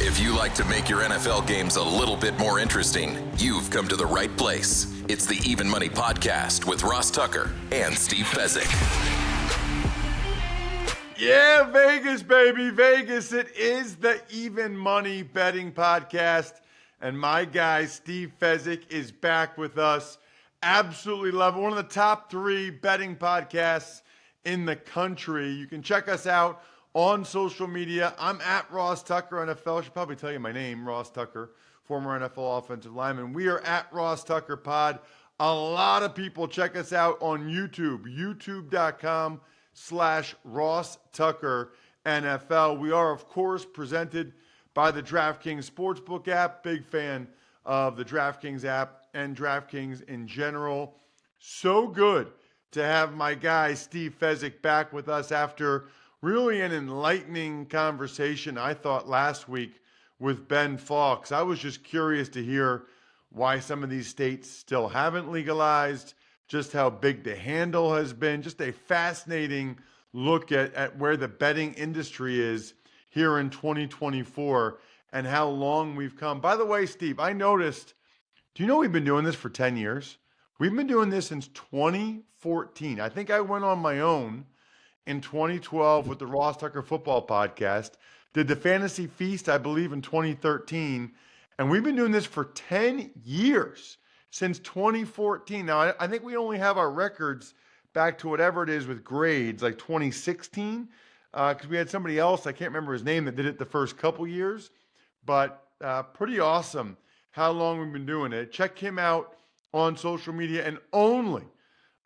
If you like to make your NFL games a little bit more interesting, you've come to the right place. It's the Even Money Podcast with Ross Tucker and Steve Fezzik. Yeah, Vegas, baby, Vegas. It is the Even Money Betting Podcast. And my guy, Steve Fezzik, is back with us. Absolutely love it. One of the top 3 betting podcasts in the country. You can check us out on social media. I'm at Ross Tucker NFL. I should probably tell you my name, Ross Tucker, former NFL offensive lineman. We are at Ross Tucker Pod. A lot of people check us out on YouTube, youtube.com/Ross Tucker NFL. We are, of course, presented by the DraftKings Sportsbook app. Big fan of the DraftKings app and DraftKings in general. So good to have my guy, Steve Fezzik, back with us after really an enlightening conversation, I thought, last week with Ben Fawkes. I was just curious to hear why some of these states still haven't legalized, just how big the handle has been, just a fascinating look at where the betting industry is here in 2024 and how long we've come. By the way, Steve, I noticed, do you know we've been doing this for 10 years? We've been doing this since 2014. I think I went on my own in 2012 with the Ross Tucker Football Podcast, did the Fantasy Feast, I believe, in 2013, and we've been doing this for 10 years, since 2014. Now, I think we only have our records back to whatever it is with grades, like 2016, because we had somebody else, I can't remember his name, that did it the first couple years, but pretty awesome how long we've been doing it. Check him out on social media, and only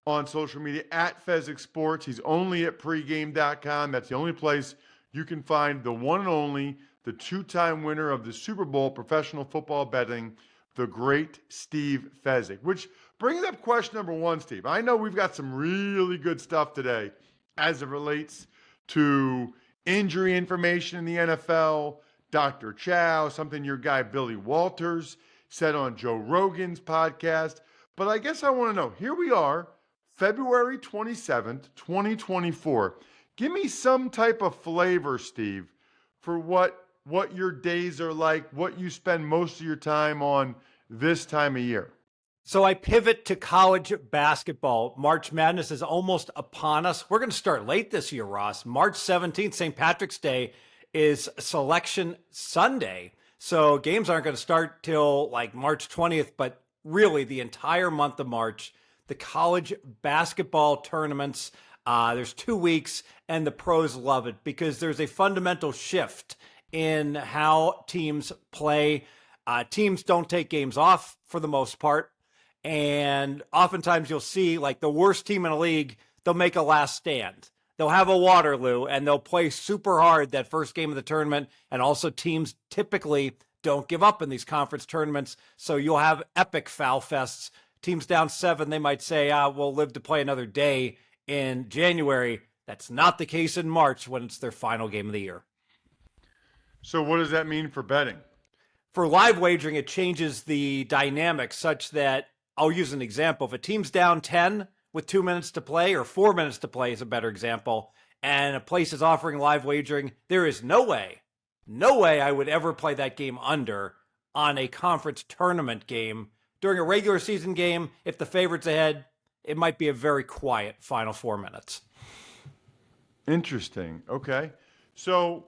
on social media, at Fezzik Sports. He's only at pregame.com. That's the only place you can find the one and only, the 2-time winner of the Super Bowl professional football betting, the great Steve Fezzik. Which brings up question number 1, Steve. I know we've got some really good stuff today as it relates to injury information in the NFL, Dr. Chao, something your guy Billy Walters said on Joe Rogan's podcast. But I guess I want to know, here we are, February 27th, 2024. Give me some type of flavor, Steve, for what your days are like, what you spend most of your time on this time of year. So I pivot to college basketball. March Madness is almost upon us. We're going to start late this year, Ross. March 17th, St. Patrick's Day, is Selection Sunday. So games aren't going to start till like March 20th, but really the entire month of March, the college basketball tournaments, there's 2 weeks, and the pros love it because there's a fundamental shift in how teams play. Teams don't take games off for the most part, and oftentimes you'll see like the worst team in a league, they'll make a last stand. They'll have a Waterloo, and they'll play super hard that first game of the tournament, and also teams typically don't give up in these conference tournaments, so you'll have epic foul fests. Teams down 7, they might say, we'll live to play another day in January. That's not the case in March when it's their final game of the year. So what does that mean for betting? For live wagering, it changes the dynamic such that, I'll use an example. If a team's down 10 with 2 minutes to play, or 4 minutes to play is a better example, and a place is offering live wagering, there is no way I would ever play that game under on a conference tournament game. During a regular season game, if the favorite's ahead, it might be a very quiet final 4 minutes. Interesting. Okay. So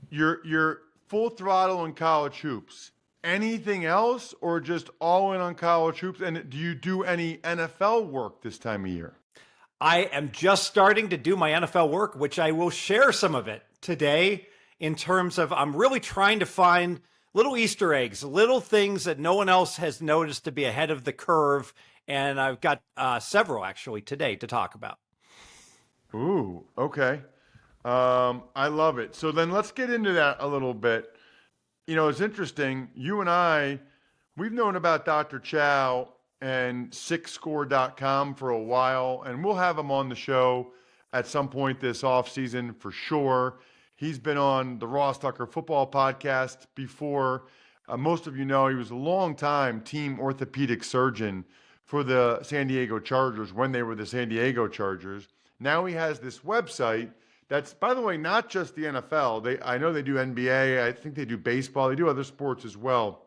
you're full throttle in college hoops. Anything else, or just all in on college hoops? And do you do any NFL work this time of year? I am just starting to do my NFL work, which I will share some of it today in terms of I'm really trying to find little Easter eggs, little things that no one else has noticed to be ahead of the curve. And I've got several actually today to talk about. Ooh, okay. I love it. So then let's get into that a little bit. You know, it's interesting. You and I, we've known about Dr. Chao and SICScore.com for a while, and we'll have him on the show at some point this offseason for sure. He's been on the Ross Tucker Football Podcast before. Most of you know he was a long-time team orthopedic surgeon for the San Diego Chargers when they were the San Diego Chargers. Now he has this website, That's, by the way, not just the NFL. I know they do NBA. I think they do baseball. They do other sports as well.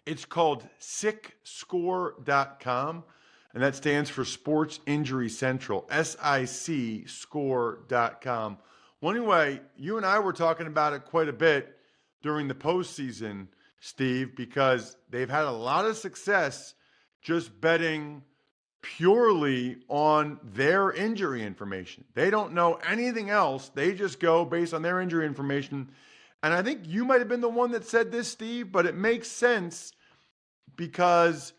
It's called SICScore.com, and that stands for Sports Injury Central, SIC Score.com. Well, anyway, you and I were talking about it quite a bit during the postseason, Steve, because they've had a lot of success just betting purely on their injury information. They don't know anything else. They just go based on their injury information. And I think you might have been the one that said this, Steve, but it makes sense because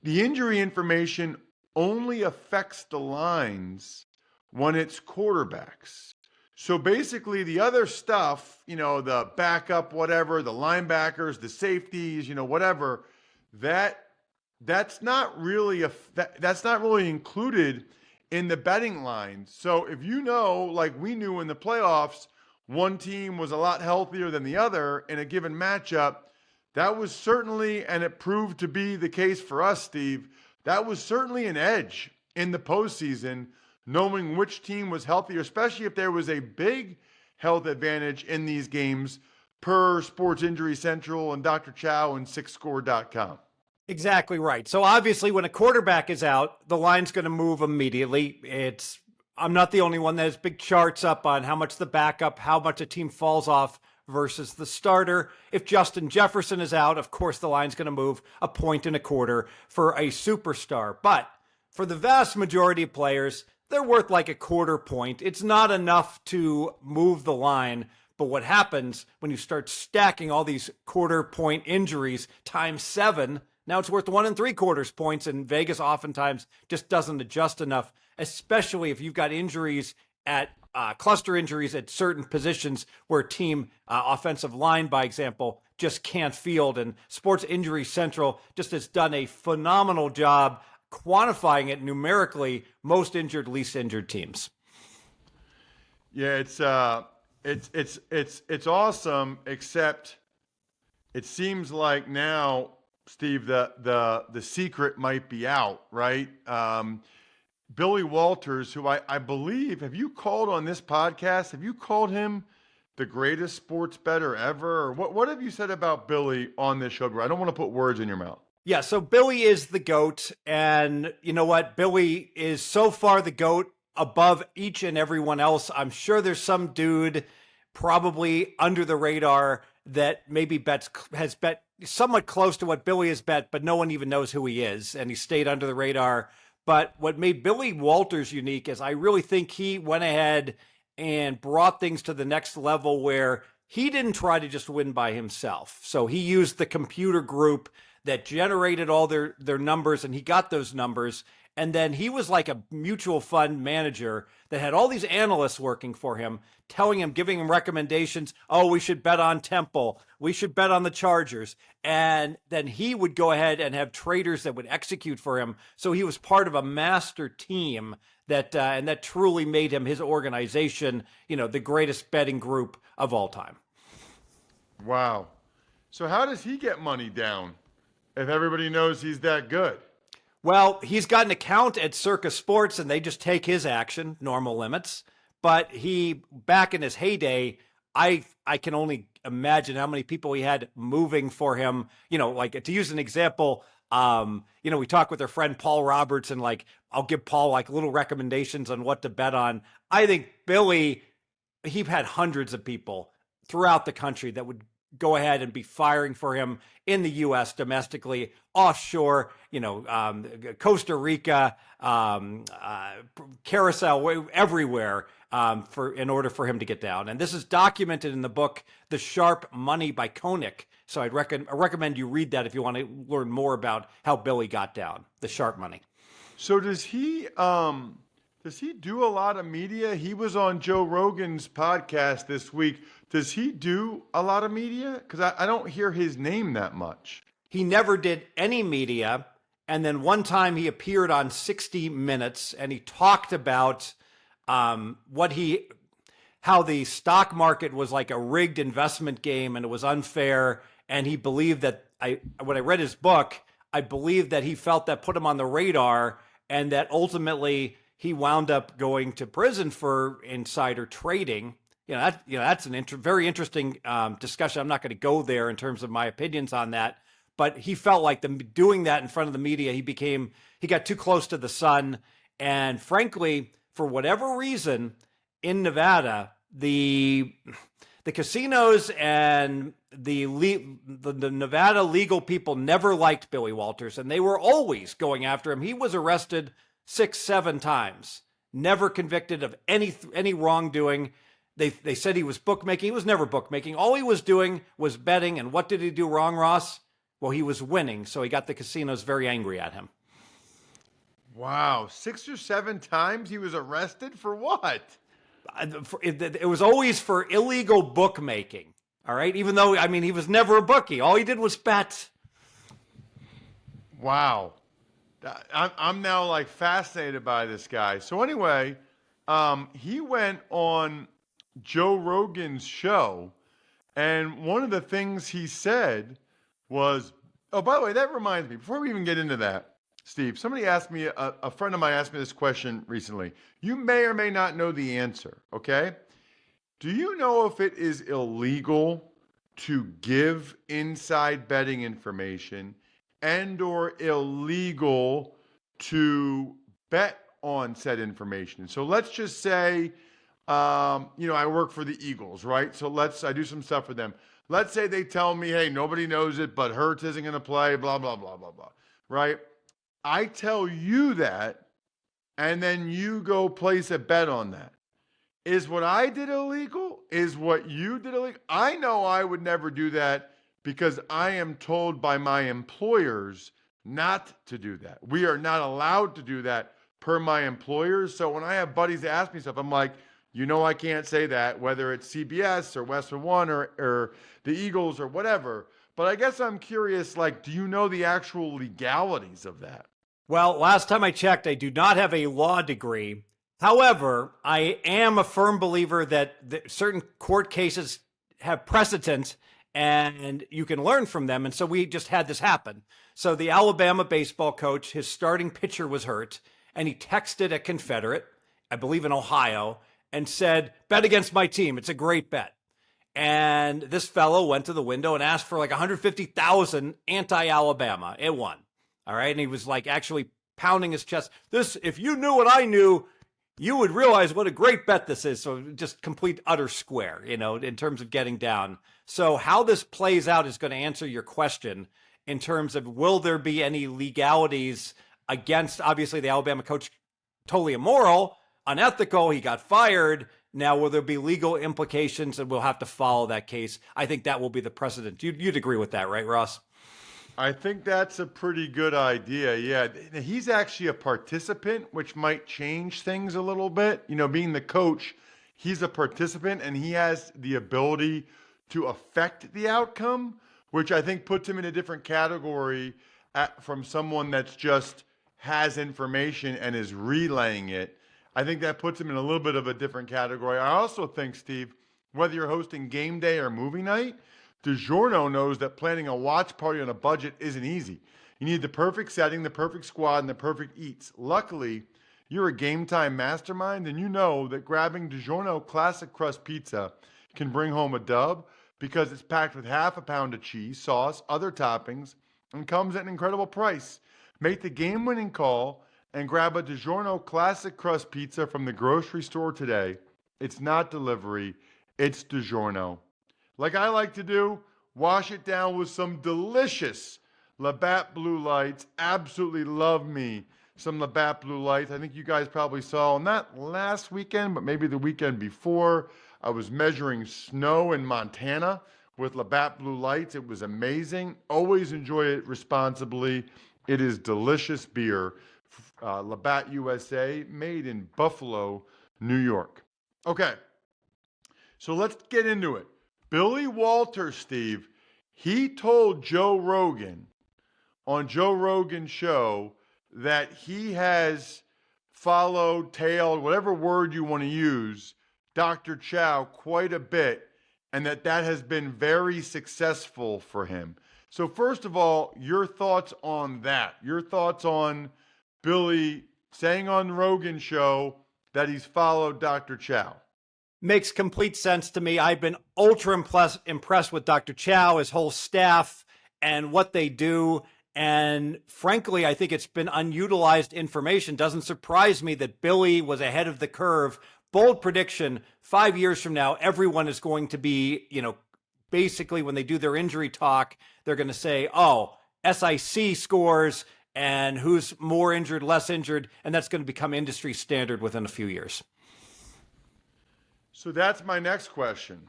the injury information only affects the lines when it's quarterbacks. So basically the other stuff, the backup, whatever, the linebackers, the safeties, whatever, that's not really included in the betting line. So if like we knew in the playoffs, one team was a lot healthier than the other in a given matchup, that was certainly, and it proved to be the case for us, Steve, that was certainly an edge in the postseason, knowing which team was healthier, especially if there was a big health advantage in these games per Sports Injury Central and Dr. Chao and SICScore.com. Exactly right. So obviously when a quarterback is out, the line's going to move immediately. I'm not the only one that has big charts up on how much the backup, how much a team falls off versus the starter. If Justin Jefferson is out, of course the line's going to move a point and a quarter for a superstar. But for the vast majority of players, they're worth like a quarter point. It's not enough to move the line. But what happens when you start stacking all these quarter point injuries times 7, now it's worth 1 3/4 points, and Vegas oftentimes just doesn't adjust enough, especially if you've got injuries at cluster injuries at certain positions where team offensive line, by example, just can't field. And Sports Injury Central just has done a phenomenal job quantifying it numerically, most injured, least injured teams. Yeah, it's awesome, except it seems like now, Steve, the secret might be out, right? Billy Walters, who I believe, have you called on this podcast? Have you called him the greatest sports bettor ever? Or what have you said about Billy on this show? I don't want to put words in your mouth. Yeah, so Billy is the GOAT, and you know what? Billy is so far the GOAT above each and everyone else. I'm sure there's some dude probably under the radar that maybe has bet somewhat close to what Billy has bet, but no one even knows who he is, and he stayed under the radar. But what made Billy Walters unique is I really think he went ahead and brought things to the next level where he didn't try to just win by himself. So he used the computer group that generated all their numbers, and he got those numbers. And then he was like a mutual fund manager that had all these analysts working for him, telling him, giving him recommendations. Oh, we should bet on Temple. We should bet on the Chargers. And then he would go ahead and have traders that would execute for him. So he was part of a master team that, and that truly made him, his organization, the greatest betting group of all time. Wow. So how does he get money down if everybody knows he's that good? Well, he's got an account at Circus Sports, and they just take his action, normal limits. But he, back in his heyday, I can only imagine how many people he had moving for him. Like to use an example, we talk with our friend Paul Roberts, and like I'll give Paul like little recommendations on what to bet on. I think Billy, he had hundreds of people throughout the country that would go ahead and be firing for him in the U.S. domestically, offshore, Costa Rica, Carousel, everywhere, in order for him to get down. And this is documented in the book, The Sharp Money by Koenig. So I recommend you read that if you want to learn more about how Billy got down, The Sharp Money. So does he do a lot of media? He was on Joe Rogan's podcast this week. Does he do a lot of media? Because I don't hear his name that much. He never did any media. And then one time he appeared on 60 Minutes and he talked about how the stock market was like a rigged investment game and it was unfair. And he believed that, when I read his book, I believe that he felt that put him on the radar and that ultimately he wound up going to prison for insider trading. That's an very interesting discussion. I'm not going to go there in terms of my opinions on that, but he felt like doing that in front of the media, he got too close to the sun. And frankly, for whatever reason in Nevada, the casinos and the Nevada legal people never liked Billy Walters, and they were always going after him. He was arrested 6-7 times, never convicted of any wrongdoing. They said he was bookmaking. He was never bookmaking. All he was doing was betting. And what did he do wrong, Ross? Well, he was winning, so he got the casinos very angry at him. Wow, 6 or 7 times he was arrested for what? It was always for illegal bookmaking. All right, even though he was never a bookie. All he did was bet. Wow, I'm now like fascinated by this guy. So anyway, he went on Joe Rogan's show, and one of the things he said was, oh, by the way, that reminds me, before we even get into that, Steve, somebody asked me, a friend of mine asked me this question recently. You may or may not know the answer, okay? Do you know if it is illegal to give inside betting information and or illegal to bet on said information? So let's just say, I work for the Eagles, right? So I do some stuff for them. Let's say they tell me, hey, nobody knows it, but Hurts isn't going to play, blah, blah, blah, blah, blah, right? I tell you that, and then you go place a bet on that. Is what I did illegal? Is what you did illegal? I know I would never do that because I am told by my employers not to do that. We are not allowed to do that per my employers. So when I have buddies that ask me stuff, I'm like, I can't say that, whether it's CBS or Western One or the Eagles or whatever. But I guess I'm curious, do you know the actual legalities of that? Well, last time I checked, I do not have a law degree. However, I am a firm believer that certain court cases have precedent and you can learn from them. And so we just had this happen. So the Alabama baseball coach, his starting pitcher was hurt, and he texted a Confederate, I believe in Ohio, and said, bet against my team. It's a great bet. And this fellow went to the window and asked for like 150,000 anti-Alabama. It won. All right. And he was actually pounding his chest. If you knew what I knew, you would realize what a great bet this is. So just complete utter square, in terms of getting down. So how this plays out is going to answer your question in terms of, will there be any legalities against, obviously, the Alabama coach, totally immoral, unethical, he got fired. Now, will there be legal implications, and we'll have to follow that case? I think that will be the precedent. You'd agree with that, right, Ross? I think that's a pretty good idea. Yeah, he's actually a participant, which might change things a little bit. Being the coach, he's a participant, and he has the ability to affect the outcome, which I think puts him in a different category from someone that's just has information and is relaying it. I think that puts him in a little bit of a different category. I also think, Steve, whether you're hosting game day or movie night, DiGiorno knows that planning a watch party on a budget isn't easy. You need the perfect setting, the perfect squad, and the perfect eats. Luckily, you're a game time mastermind, and you know that grabbing DiGiorno Classic Crust Pizza can bring home a dub because it's packed with half a pound of cheese, sauce, other toppings, and comes at an incredible price. Make the game-winning call and grab a DiGiorno Classic Crust Pizza from the grocery store today. It's not delivery, it's DiGiorno. Like I like to do, wash it down with some delicious Labatt Blue Lights. Absolutely love me some Labatt Blue Lights. I think you guys probably saw, not last weekend, but maybe the weekend before, I was measuring snow in Montana with Labatt Blue Lights. It was amazing. Always enjoy it responsibly. It is delicious beer. Labatt USA, made in Buffalo, New York. Okay, so let's get into it. Billy Walters, Steve, he told Joe Rogan on Joe Rogan's show that he has followed, tailed, whatever word you want to use, Dr. Chao quite a bit, and that has been very successful for him. So first of all, your thoughts on that. Your thoughts on Billy saying on Rogan show that he's followed Dr. Chao. Makes complete sense to me. I've been ultra impressed with Dr. Chao, his whole staff, and what they do. And frankly, I think it's been unutilized information. Doesn't surprise me that Billy was ahead of the curve. Bold prediction, 5 years from now, everyone is going to be, basically when they do their injury talk, they're going to say, oh, SIC scores and who's more injured, less injured. And that's going to become industry standard within a few years. So that's my next question.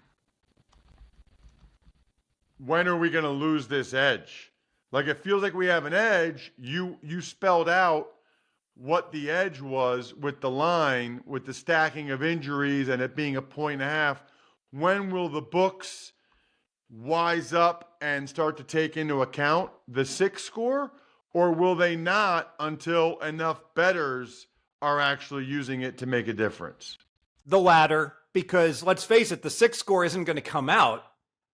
When are we going to lose this edge? Like, it feels like we have an edge. You spelled out what the edge was with the line, with the stacking of injuries and it being 1.5 points. When will the books wise up and start to take into account the SIC score? Or will they not until enough bettors are actually using it to make a difference? The latter, because let's face it, the SIC score isn't going to come out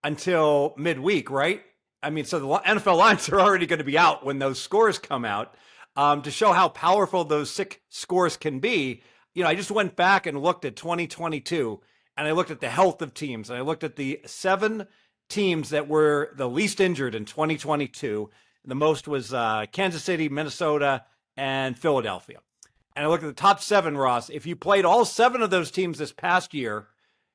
until midweek, right? I mean, so the NFL lines are already going to be out when those scores come out. To show how powerful those SIC scores can be, I just went back and looked at 2022, and I looked at the health of teams, and I looked at the 7 teams that were the least injured in 2022. The most was Kansas City, Minnesota, and Philadelphia. And I look at the top 7, Ross. If you played all 7 of those teams this past year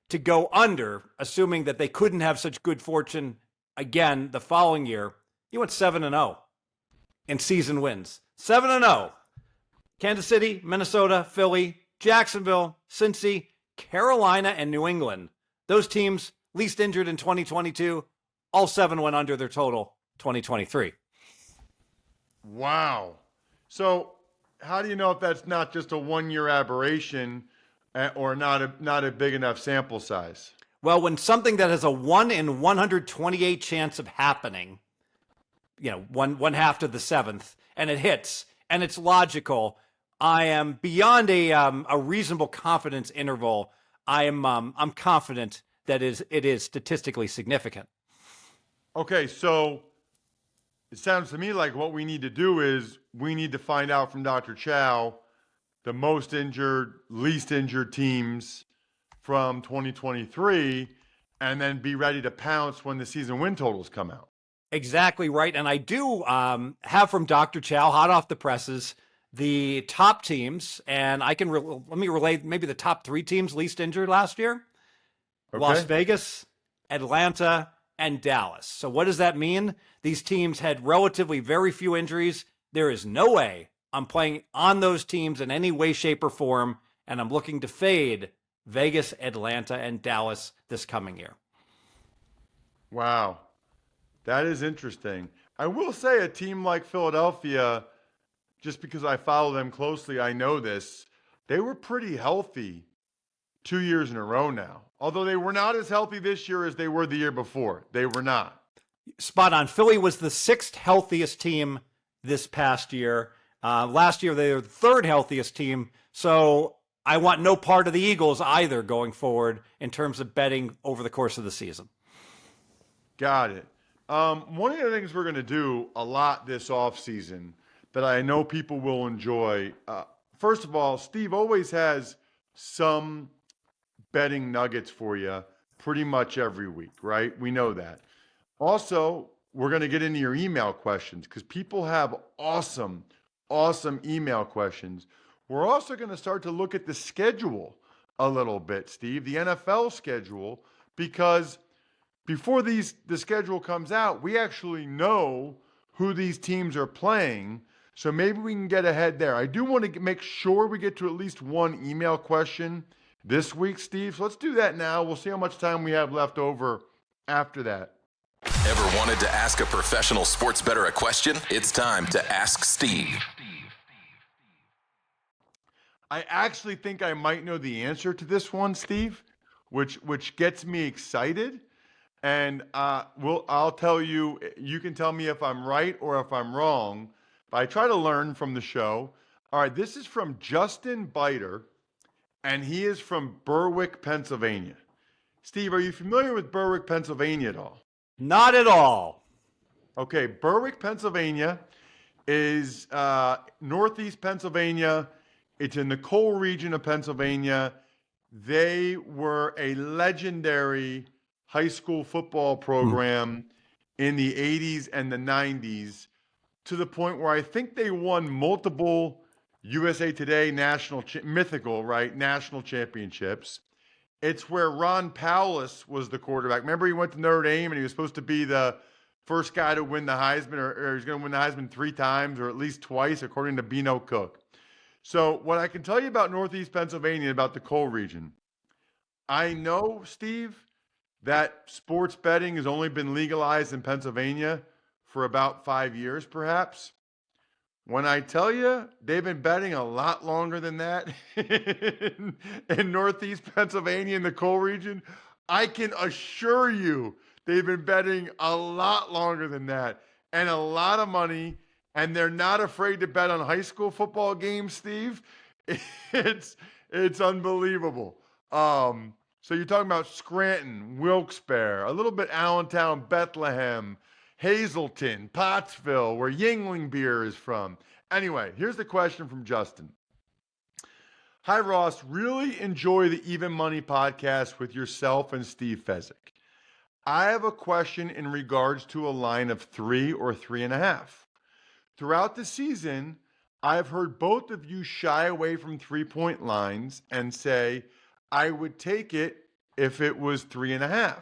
to go under, assuming that they couldn't have such good fortune again the following year, you went 7-0 in season wins. 7-0. Kansas City, Minnesota, Philly, Jacksonville, Cincy, Carolina, and New England. Those teams least injured in 2022. All 7 went under their total 2023. Wow. So how do you know if that's not just a one-year aberration or not a big enough sample size? Well, when something that has a 1 in 128 chance of happening, one half to the 7th, and it hits, and it's logical, I am beyond a reasonable confidence interval. I'm confident that it is statistically significant. Okay, so it sounds to me like what we need to do is we need to find out from Dr. Chao the most injured, least injured teams from 2023 and then be ready to pounce when the season win totals come out. Exactly right. And I do have from Dr. Chao, hot off the presses, the top teams. And I can let me relay maybe the top 3 teams least injured last year. Okay. Las Vegas, Atlanta, and Dallas. So what does that mean? These teams had relatively very few injuries. There is no way I'm playing on those teams in any way, shape, or form. And I'm looking to fade Vegas, Atlanta, and Dallas this coming year. Wow. That is interesting. I will say a team like Philadelphia, just because I follow them closely, I know this, they were pretty healthy 2 years in a row now. Although they were not as healthy this year as they were the year before. They were not. Spot on. Philly was the 6th healthiest team this past year. Last year, they were the 3rd healthiest team. So I want no part of the Eagles either going forward in terms of betting over the course of the season. Got it. One of the things we're going to do a lot this offseason that I know people will enjoy, first of all, Steve always has some betting nuggets for you pretty much every week, right? We know that. Also, we're going to get into your email questions because people have awesome email questions. We're also going to start to look at the schedule a little bit, Steve, the NFL schedule, because before the schedule comes out, we actually know who these teams are playing. So maybe we can get ahead there. I do want to make sure we get to at least one email question this week, Steve. So let's do that now. We'll see how much time we have left over after that. Ever wanted to ask a professional sports bettor a question? It's time to Ask Steve. I actually think I might know the answer to this one, Steve, which gets me excited. And I'll tell you, you can tell me if I'm right or if I'm wrong, but I try to learn from the show. All right, this is from Justin Biter, and he is from Berwick, Pennsylvania. Steve, are you familiar with Berwick, Pennsylvania at all? Not at all. Okay, Berwick, Pennsylvania is northeast Pennsylvania. It's in the coal region of Pennsylvania. They were a legendary high school football program in the 80s and the 90s, to the point where I think they won multiple USA Today mythical, right, national championships. It's where Ron Powlus was the quarterback. Remember, he went to Notre Dame and he was supposed to be the first guy to win the Heisman, or he's going to win the Heisman 3 times or at least twice, according to Beano Cook. So what I can tell you about Northeast Pennsylvania, about the coal region, I know, Steve, that sports betting has only been legalized in Pennsylvania for about 5 years, perhaps. When I tell you they've been betting a lot longer than that in Northeast Pennsylvania in the coal region, I can assure you they've been betting a lot longer than that, and a lot of money, and they're not afraid to bet on high school football games, Steve. It's unbelievable. So you're talking about Scranton, Wilkes-Barre, a little bit Allentown, Bethlehem, Hazleton, Pottsville, where Yingling beer is from. Anyway, here's the question from Justin. Hi, Ross. Really enjoy the Even Money podcast with yourself and Steve Fezzik. I have a question in regards to a line of 3 or 3.5. Throughout the season, I've heard both of you shy away from 3-point lines and say, I would take it if it was 3.5.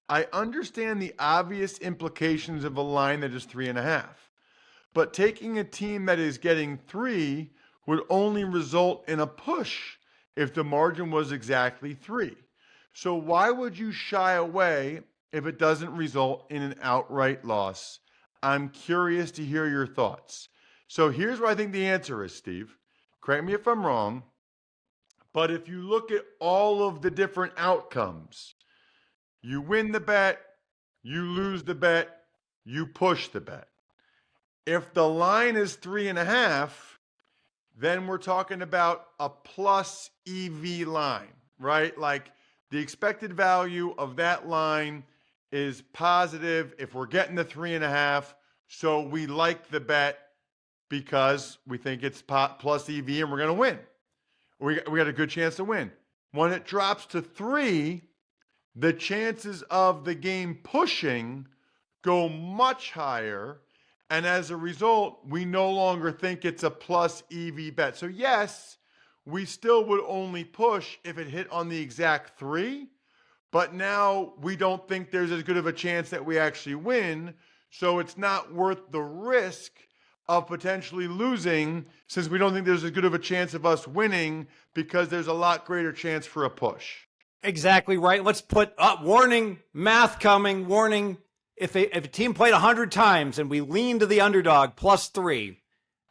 I understand the obvious implications of a line that is 3.5, but taking a team that is getting 3 would only result in a push if the margin was exactly 3. So why would you shy away if it doesn't result in an outright loss? I'm curious to hear your thoughts. So here's what I think the answer is, Steve. Correct me if I'm wrong, but if you look at all of the different outcomes, you win the bet, you lose the bet, you push the bet. If the line is 3.5, then we're talking about a plus EV line, right? Like the expected value of that line is positive if we're getting the 3.5. So we like the bet because we think it's plus EV and we're going to win. We got a good chance to win. When it drops to 3, the chances of the game pushing go much higher. And as a result, we no longer think it's a plus EV bet. So yes, we still would only push if it hit on the exact 3. But now we don't think there's as good of a chance that we actually win. So it's not worth the risk of potentially losing, since we don't think there's as good of a chance of us winning, because there's a lot greater chance for a push. Exactly right. Let's put warning, math coming, warning. If a team played 100 times and we lean to the underdog plus 3,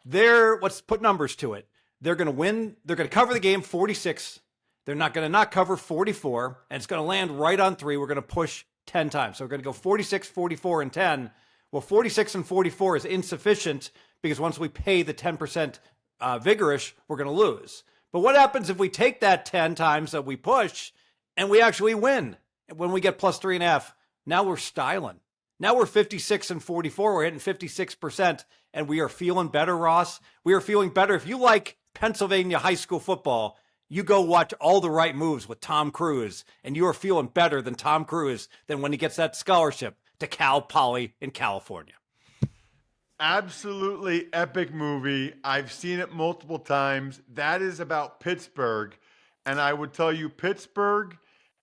let's put numbers to it. They're going to win. They're going to cover the game 46. They're not going to not cover 44, and it's going to land right on 3. We're going to push 10 times. So we're going to go 46, 44, and 10. Well, 46 and 44 is insufficient because once we pay the 10% vigorish, we're going to lose. But what happens if we take that 10 times that we push and we actually win? When we get plus 3.5, now we're styling. Now we're 56 and 44. We're hitting 56%, and we are feeling better, Ross. We are feeling better. If you like Pennsylvania high school football, you go watch All the Right Moves with Tom Cruise, and you are feeling better than Tom Cruise than when he gets that scholarship to Cal Poly in California. Absolutely epic movie. I've seen it multiple times. That is about Pittsburgh. And I would tell you, Pittsburgh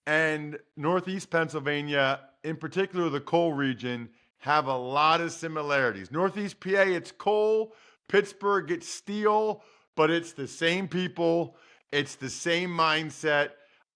and Northeast Pennsylvania, in particular the coal region, have a lot of similarities. Northeast PA, it's coal. Pittsburgh, it's steel. But it's the same people. It's the same mindset.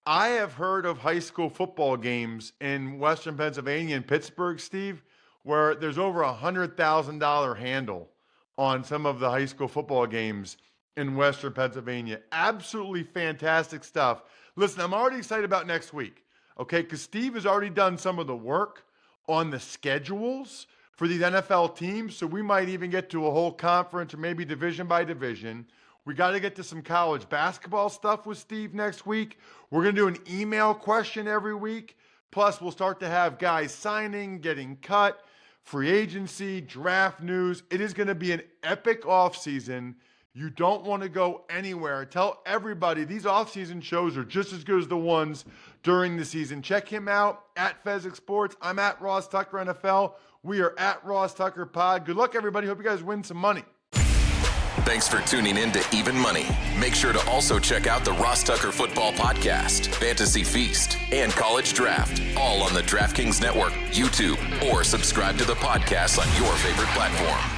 I have heard of high school football games in Western Pennsylvania and Pittsburgh, Steve, where there's over $100,000 handle on some of the high school football games in Western Pennsylvania. Absolutely fantastic stuff. Listen, I'm already excited about next week, okay? Because Steve has already done some of the work on the schedules for these NFL teams, so we might even get to a whole conference or maybe division by division. We got to get to some college basketball stuff with Steve next week. We're going to do an email question every week. Plus, we'll start to have guys signing, getting cut, free agency, draft news. It is going to be an epic offseason. You don't want to go anywhere. Tell everybody these off-season shows are just as good as the ones during the season. Check him out at Fezzik Sports. I'm at Ross Tucker NFL. We are at Ross Tucker Pod. Good luck, everybody. Hope you guys win some money. Thanks for tuning in to Even Money. Make sure to also check out the Ross Tucker Football Podcast, Fantasy Feast, and College Draft, all on the DraftKings Network, YouTube, or subscribe to the podcast on your favorite platform.